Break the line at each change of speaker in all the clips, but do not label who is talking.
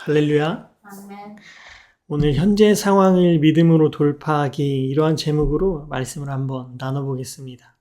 할렐루야.
아멘.
오늘 현재 상황을 믿음으로 돌파하기 이러한 제목으로 말씀을 한번 나눠보겠습니다.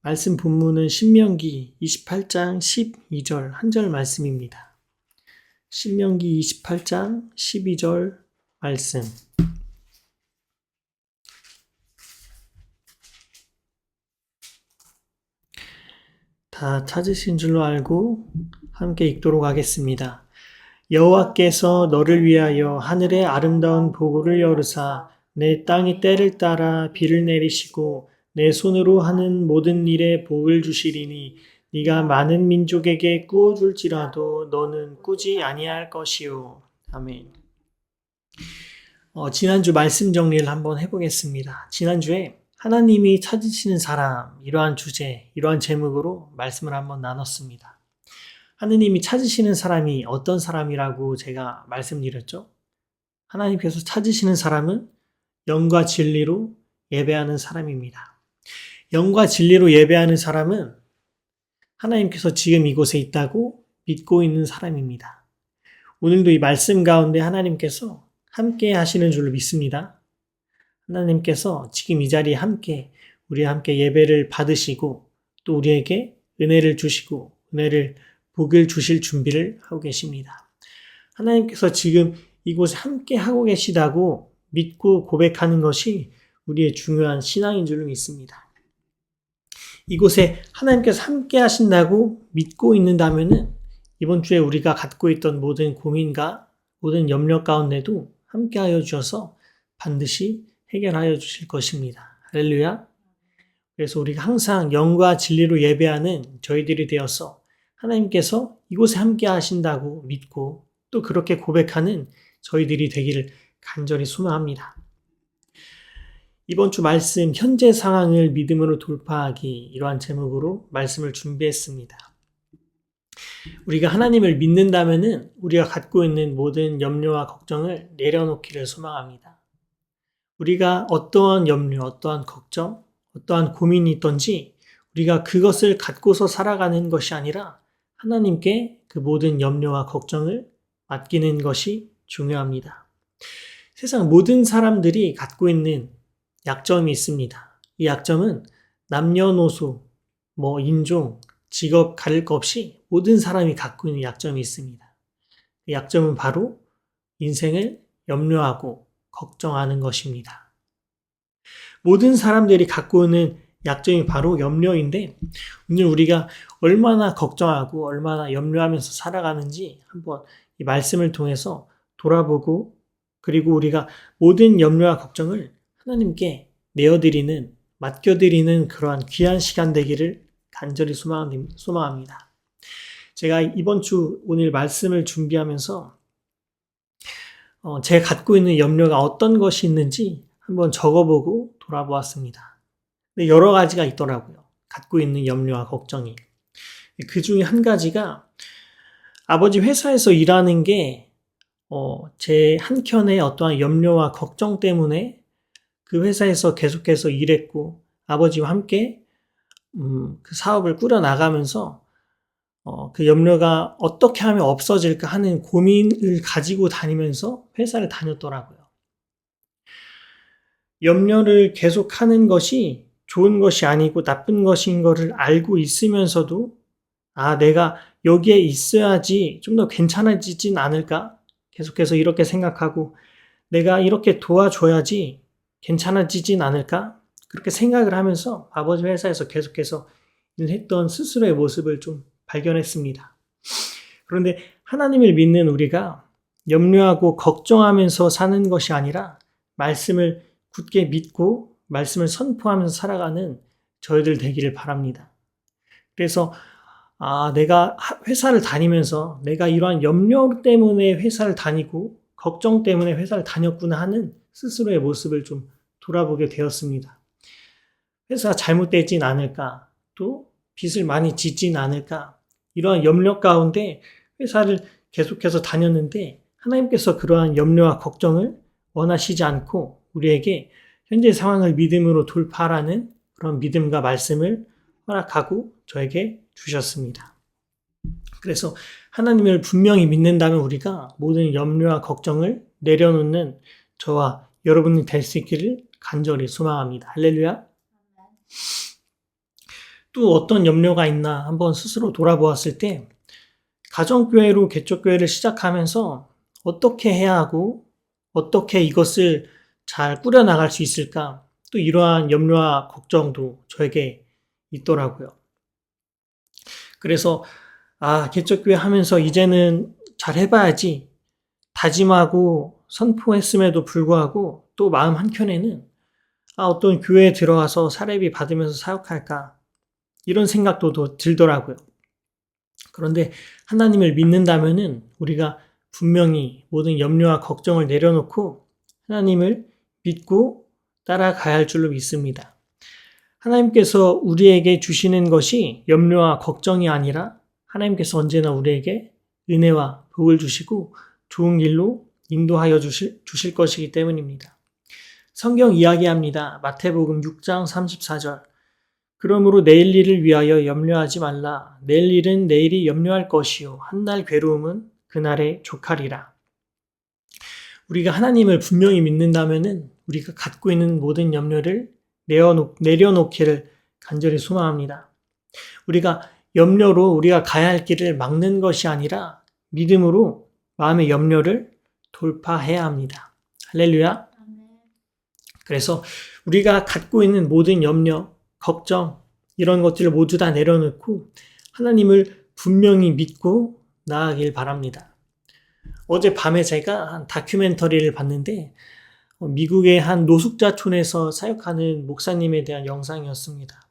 말씀 본문은 신명기 28장 12절 한 절 말씀입니다. 신명기 28장 12절 말씀. 다 찾으신 줄로 알고 함께 읽도록 하겠습니다. 여호와께서 너를 위하여 하늘의 아름다운 보고를 열으사 내 땅의 때를 따라 비를 내리시고 내 손으로 하는 모든 일에 복을 주시리니 네가 많은 민족에게 꾸어줄지라도 너는 꾸지 아니할 것이요. 아멘. 지난주 말씀 정리를 한번 해보겠습니다. 지난주에 하나님이 찾으시는 사람, 이러한 주제, 이러한 제목으로 말씀을 한번 나눴습니다. 하느님이 찾으시는 사람이 어떤 사람이라고 제가 말씀드렸죠? 하나님께서 찾으시는 사람은 영과 진리로 예배하는 사람입니다. 영과 진리로 예배하는 사람은 하나님께서 지금 이곳에 있다고 믿고 있는 사람입니다. 오늘도 이 말씀 가운데 하나님께서 함께 하시는 줄로 믿습니다. 하나님께서 지금 이 자리에 우리와 함께 예배를 받으시고 또 우리에게 은혜를 주시고 복을 주실 준비를 하고 계십니다. 하나님께서 지금 이곳에 함께 하고 계시다고 믿고 고백하는 것이 우리의 중요한 신앙인 줄로 믿습니다. 이곳에 하나님께서 함께 하신다고 믿고 있는다면은 이번 주에 우리가 갖고 있던 모든 고민과 모든 염려 가운데도 함께 하여 주셔서 반드시 해결하여 주실 것입니다. 할렐루야. 그래서 우리가 항상 영과 진리로 예배하는 저희들이 되어서 하나님께서 이곳에 함께 하신다고 믿고 또 그렇게 고백하는 저희들이 되기를 간절히 소망합니다. 이번 주 말씀 현재 상황을 믿음으로 돌파하기 이러한 제목으로 말씀을 준비했습니다. 우리가 하나님을 믿는다면은 우리가 갖고 있는 모든 염려와 걱정을 내려놓기를 소망합니다. 우리가 어떠한 염려, 어떠한 걱정, 어떠한 고민이 있던지 우리가 그것을 갖고서 살아가는 것이 아니라 하나님께 그 모든 염려와 걱정을 맡기는 것이 중요합니다. 세상 모든 사람들이 갖고 있는 약점이 있습니다. 이 약점은 남녀노소, 인종, 직업 가릴 것 없이 모든 사람이 갖고 있는 약점이 있습니다. 그 약점은 바로 인생을 염려하고 걱정하는 것입니다. 모든 사람들이 갖고 있는 약점이 바로 염려인데 오늘 우리가 얼마나 걱정하고 얼마나 염려하면서 살아가는지 한번 이 말씀을 통해서 돌아보고 그리고 우리가 모든 염려와 걱정을 하나님께 맡겨드리는 그러한 귀한 시간 되기를 간절히 소망합니다. 제가 이번 주 오늘 말씀을 준비하면서 제가 갖고 있는 염려가 어떤 것이 있는지 한번 적어보고 돌아보았습니다. 여러 가지가 있더라고요. 갖고 있는 염려와 걱정이. 그 중에 한 가지가 아버지 회사에서 일하는 게 제 한켠에 어떠한 염려와 걱정 때문에 그 회사에서 계속해서 일했고 아버지와 함께 그 사업을 꾸려나가면서 그 염려가 어떻게 하면 없어질까 하는 고민을 가지고 다니면서 회사를 다녔더라고요. 염려를 계속하는 것이 좋은 것이 아니고 나쁜 것인 것을 알고 있으면서도 내가 여기에 있어야지 좀 더 괜찮아지진 않을까? 계속해서 이렇게 생각하고 내가 이렇게 도와줘야지 괜찮아지진 않을까? 그렇게 생각을 하면서 아버지 회사에서 계속해서 일했던 스스로의 모습을 좀 발견했습니다. 그런데 하나님을 믿는 우리가 염려하고 걱정하면서 사는 것이 아니라 말씀을 굳게 믿고 말씀을 선포하면서 살아가는 저희들 되기를 바랍니다. 그래서 내가 회사를 다니면서 내가 이러한 염려 때문에 회사를 다니고 걱정 때문에 회사를 다녔구나 하는 스스로의 모습을 좀 돌아보게 되었습니다. 회사가 잘못되진 않을까? 또 빚을 많이 짓진 않을까? 이러한 염려 가운데 회사를 계속해서 다녔는데 하나님께서 그러한 염려와 걱정을 원하시지 않고 우리에게 현재 상황을 믿음으로 돌파하라는 그런 믿음과 말씀을 허락하고 저에게 주셨습니다. 그래서 하나님을 분명히 믿는다면 우리가 모든 염려와 걱정을 내려놓는 저와 여러분이 될 수 있기를 간절히 소망합니다. 할렐루야. 또 어떤 염려가 있나 한번 스스로 돌아보았을 때 가정교회로 개척교회를 시작하면서 어떻게 해야 하고 어떻게 이것을 잘 꾸려나갈 수 있을까? 또 이러한 염려와 걱정도 저에게 있더라고요. 그래서 개척교회 하면서 이제는 잘 해봐야지 다짐하고 선포했음에도 불구하고 또 마음 한켠에는 어떤 교회에 들어가서 사례비 받으면서 사역할까? 이런 생각도 들더라고요. 그런데 하나님을 믿는다면은 우리가 분명히 모든 염려와 걱정을 내려놓고 하나님을 믿고 따라가야 할 줄로 믿습니다. 하나님께서 우리에게 주시는 것이 염려와 걱정이 아니라 하나님께서 언제나 우리에게 은혜와 복을 주시고 좋은 길로 인도하여 주실 것이기 때문입니다. 성경 이야기합니다. 마태복음 6장 34절. 그러므로 내일 일을 위하여 염려하지 말라. 내일 일은 내일이 염려할 것이요. 한날 괴로움은 그날에 족하리라. 우리가 하나님을 분명히 믿는다면은 우리가 갖고 있는 모든 염려를 내려놓기를 간절히 소망합니다. 우리가 염려로 우리가 가야 할 길을 막는 것이 아니라 믿음으로 마음의 염려를 돌파해야 합니다. 할렐루야. 그래서 우리가 갖고 있는 모든 염려, 걱정 이런 것들을 모두 다 내려놓고 하나님을 분명히 믿고 나아가길 바랍니다. 어제 밤에 제가 한 다큐멘터리를 봤는데 미국의 한 노숙자촌에서 사역하는 목사님에 대한 영상이었습니다.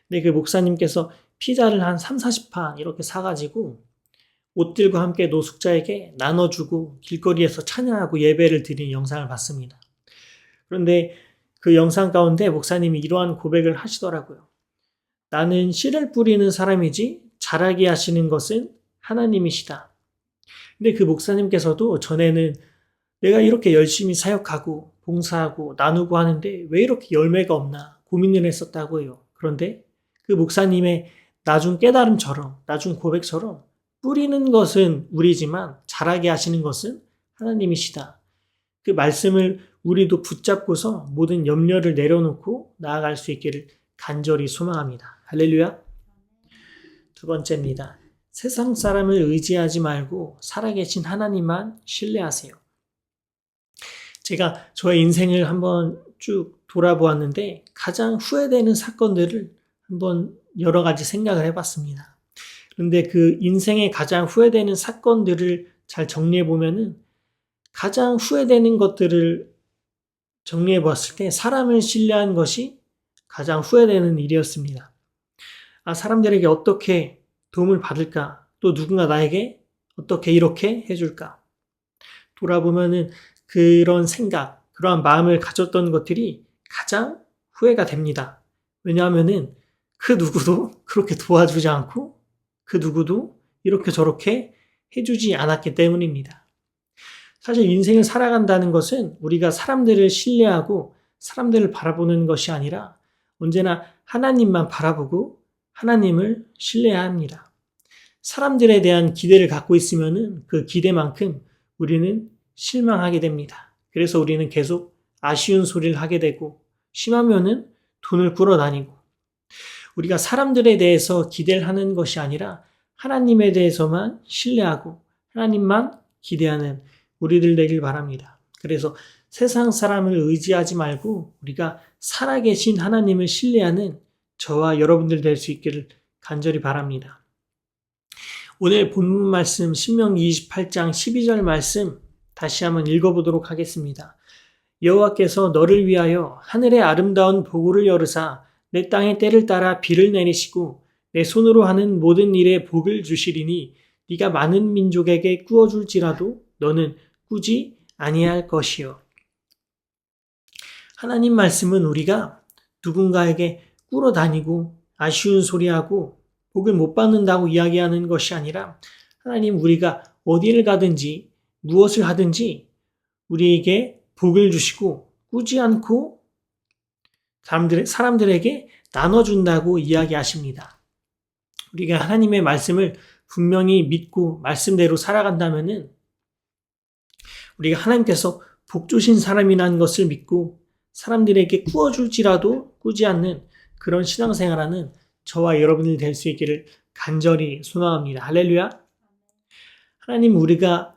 근데 그 목사님께서 피자를 한 30-40판 이렇게 사가지고 옷들과 함께 노숙자에게 나눠주고 길거리에서 찬양하고 예배를 드린 영상을 봤습니다. 그런데 그 영상 가운데 목사님이 이러한 고백을 하시더라고요. 나는 씨를 뿌리는 사람이지 자라게 하시는 것은 하나님이시다. 근데 그 목사님께서도 전에는 내가 이렇게 열심히 사역하고 봉사하고 나누고 하는데 왜 이렇게 열매가 없나 고민을 했었다고 해요. 그런데 그 목사님의 나중 깨달음처럼 나중 고백처럼 뿌리는 것은 우리지만 자라게 하시는 것은 하나님이시다. 그 말씀을 우리도 붙잡고서 모든 염려를 내려놓고 나아갈 수 있기를 간절히 소망합니다. 할렐루야. 두 번째입니다. 세상 사람을 의지하지 말고 살아계신 하나님만 신뢰하세요. 제가 저의 인생을 한번 쭉 돌아보았는데 가장 후회되는 사건들을 한번 여러 가지 생각을 해봤습니다. 그런데 그 인생의 가장 후회되는 사건들을 잘 정리해보면은 가장 후회되는 것들을 정리해 보았을 때 사람을 신뢰한 것이 가장 후회되는 일이었습니다. 사람들에게 어떻게 도움을 받을까? 또 누군가 나에게 어떻게 이렇게 해줄까? 돌아보면은 그런 생각, 그러한 마음을 가졌던 것들이 가장 후회가 됩니다. 왜냐하면은 그 누구도 그렇게 도와주지 않고 그 누구도 이렇게 저렇게 해주지 않았기 때문입니다. 사실 인생을 살아간다는 것은 우리가 사람들을 신뢰하고 사람들을 바라보는 것이 아니라 언제나 하나님만 바라보고 하나님을 신뢰해야 합니다. 사람들에 대한 기대를 갖고 있으면은 그 기대만큼 우리는 실망하게 됩니다. 그래서 우리는 계속 아쉬운 소리를 하게 되고 심하면은 돈을 끌어다니고 우리가 사람들에 대해서 기대를 하는 것이 아니라 하나님에 대해서만 신뢰하고 하나님만 기대하는 우리들 되길 바랍니다. 그래서 세상 사람을 의지하지 말고 우리가 살아계신 하나님을 신뢰하는 저와 여러분들 될 수 있기를 간절히 바랍니다. 오늘 본문 말씀 신명기 28장 12절 말씀 다시 한번 읽어보도록 하겠습니다. 여호와께서 너를 위하여 하늘의 아름다운 보고를 열으사 내 땅의 때를 따라 비를 내리시고 내 손으로 하는 모든 일에 복을 주시리니 네가 많은 민족에게 꾸어줄지라도 너는 꾸지 아니할 것이요. 하나님 말씀은 우리가 누군가에게 꿇어다니고 아쉬운 소리하고 복을 못 받는다고 이야기하는 것이 아니라 하나님 우리가 어디를 가든지 무엇을 하든지 우리에게 복을 주시고 꾸지 않고 사람들에게 나눠준다고 이야기하십니다. 우리가 하나님의 말씀을 분명히 믿고 말씀대로 살아간다면은 우리가 하나님께서 복 주신 사람이라는 것을 믿고 사람들에게 꾸어줄지라도 꾸지 않는 그런 신앙생활하는 저와 여러분이 될 수 있기를 간절히 소망합니다. 할렐루야. 하나님 우리가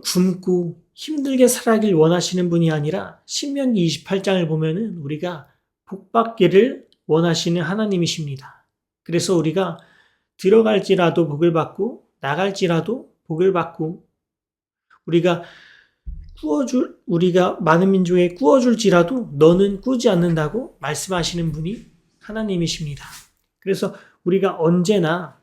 굶고 힘들게 살아가길 원하시는 분이 아니라 신명기 28장을 보면은 우리가 복받기를 원하시는 하나님이십니다. 그래서 우리가 들어갈지라도 복을 받고 나갈지라도 복을 받고 우리가 많은 민족에 꾸어줄지라도 너는 꾸지 않는다고 말씀하시는 분이 하나님이십니다. 그래서 우리가 언제나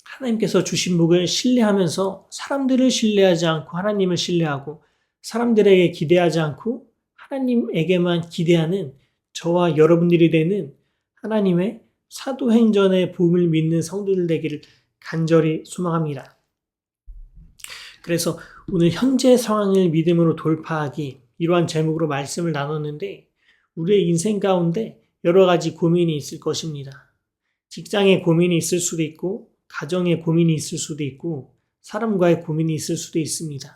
하나님께서 주신 복을 신뢰하면서 사람들을 신뢰하지 않고 하나님을 신뢰하고 사람들에게 기대하지 않고 하나님에게만 기대하는 저와 여러분들이 되는 하나님의 사도행전의 복음을 믿는 성도들 되기를 간절히 소망합니다. 그래서 오늘 현재 상황을 믿음으로 돌파하기 이러한 제목으로 말씀을 나눴는데 우리의 인생 가운데 여러 가지 고민이 있을 것입니다. 직장에 고민이 있을 수도 있고 가정에 고민이 있을 수도 있고 사람과의 고민이 있을 수도 있습니다.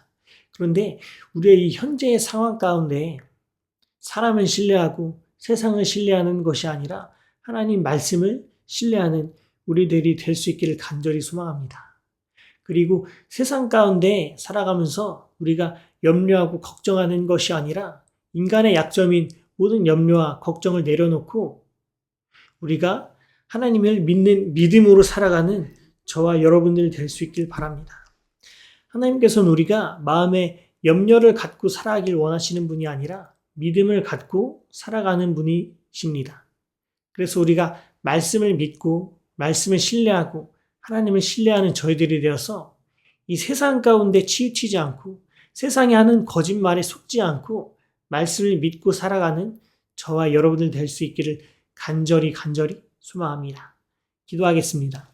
그런데 우리의 이 현재의 상황 가운데 사람을 신뢰하고 세상을 신뢰하는 것이 아니라 하나님 말씀을 신뢰하는 우리들이 될 수 있기를 간절히 소망합니다. 그리고 세상 가운데 살아가면서 우리가 염려하고 걱정하는 것이 아니라 인간의 약점인 모든 염려와 걱정을 내려놓고 우리가 하나님을 믿는 믿음으로 살아가는 저와 여러분들이 될 수 있길 바랍니다. 하나님께서는 우리가 마음에 염려를 갖고 살아가길 원하시는 분이 아니라 믿음을 갖고 살아가는 분이십니다. 그래서 우리가 말씀을 믿고 말씀을 신뢰하고 하나님을 신뢰하는 저희들이 되어서 이 세상 가운데 치우치지 않고 세상이 하는 거짓말에 속지 않고 말씀을 믿고 살아가는 저와 여러분들 될 수 있기를 간절히 소망합니다. 기도하겠습니다.